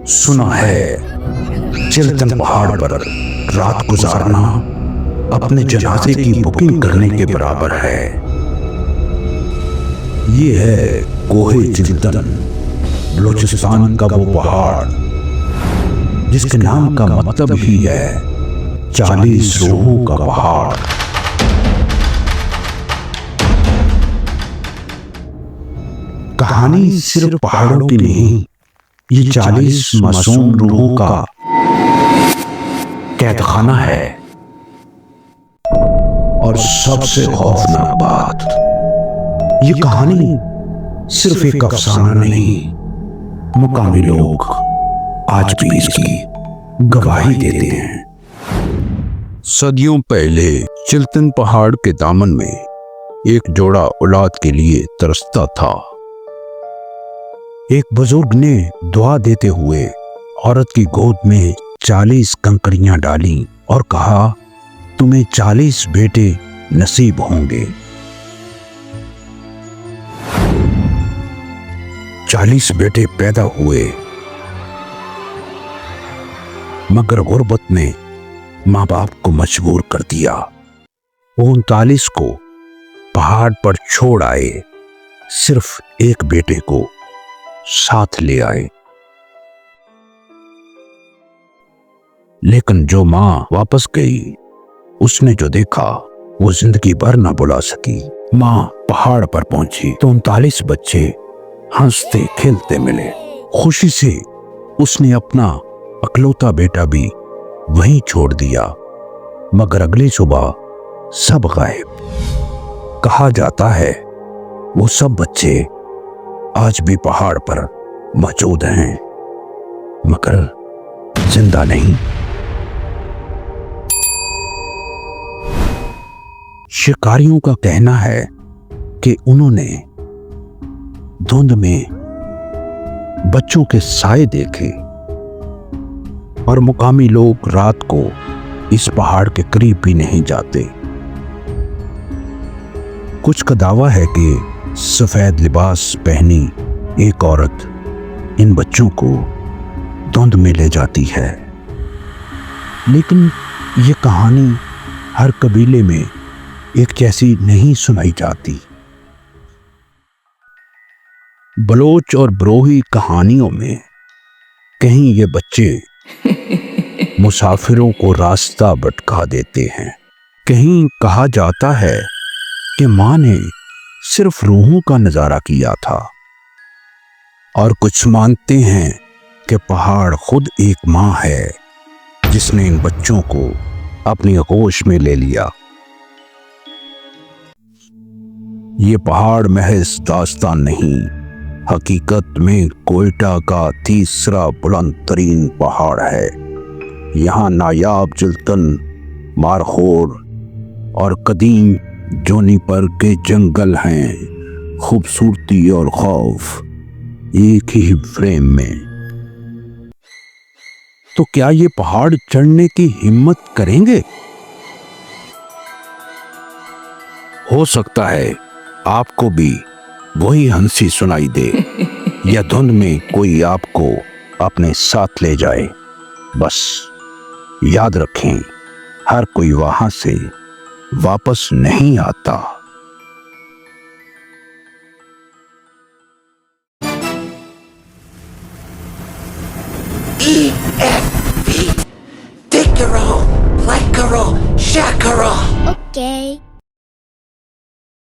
सुना है चिल्तन पहाड़ पर रात गुजारना अपने जनाजे की बुकिंग करने के बराबर है। ये है कोहे चिल्तन, बलूचिस्तान का वो पहाड़ जिसके नाम का मतलब ही है 40 रूहों का पहाड़। कहानी सिर्फ पहाड़ों की नहीं, ये 40 मासूम रूहों का कैदखाना है। और सबसे खौफनाक बात, ये कहानी सिर्फ एक अफसाना नहीं, मुकामी लोग आज भी इसकी गवाही देते हैं। सदियों पहले चिल्तन पहाड़ के दामन में एक जोड़ा औलाद के लिए तरसता था। एक बुजुर्ग ने दुआ देते हुए औरत की गोद में 40 कंकड़ियां डाली और कहा, तुम्हें 40 बेटे नसीब होंगे। 40 बेटे पैदा हुए, मगर गुर्बत ने माँ बाप को मजबूर कर दिया। वो 39 को पहाड़ पर छोड़ आए, सिर्फ एक बेटे को साथ ले आए। लेकिन जो माँ वापस गई, उसने जो देखा वो जिंदगी भर ना भुला सकी। माँ पहाड़ पर पहुंची तो 39 बच्चे हंसते खेलते मिले। खुशी से उसने अपना अकलौता बेटा भी वहीं छोड़ दिया, मगर अगली सुबह सब गायब। कहा जाता है वो सब बच्चे आज भी पहाड़ पर मौजूद हैं, मगर जिंदा नहीं। शिकारियों का कहना है कि उन्होंने धुंध में बच्चों के साए देखे और मुकामी लोग रात को इस पहाड़ के करीब भी नहीं जाते। कुछ का दावा है कि सफेद लिबास पहनी एक औरत इन बच्चों को धुंध में ले जाती है। लेकिन ये कहानी हर कबीले में एक जैसी नहीं सुनाई जाती। बलोच और ब्रोही कहानियों में कहीं ये बच्चे मुसाफिरों को रास्ता भटका देते हैं। कहीं कहा जाता है कि माँ ने सिर्फ रूहों का नजारा किया था, और कुछ मानते हैं कि पहाड़ खुद एक माँ है जिसने इन बच्चों को अपनी आगोश में ले लिया। ये पहाड़ महज दास्तान नहीं, हकीकत में कोयटा का तीसरा बुलंद तरीन पहाड़ है। यहाँ नायाब चिल्तन, मारखोर और कदीम जोनीपर के जंगल हैं। खूबसूरती और खौफ एक ही फ्रेम में। तो क्या ये पहाड़ चढ़ने की हिम्मत करेंगे? हो सकता है आपको भी वही हंसी सुनाई दे या धुंध में कोई आपको अपने साथ ले जाए। बस याद रखें, हर कोई वहां से वापस नहीं आता। EFP, Dick karo, like karo, shaq karo. Okay.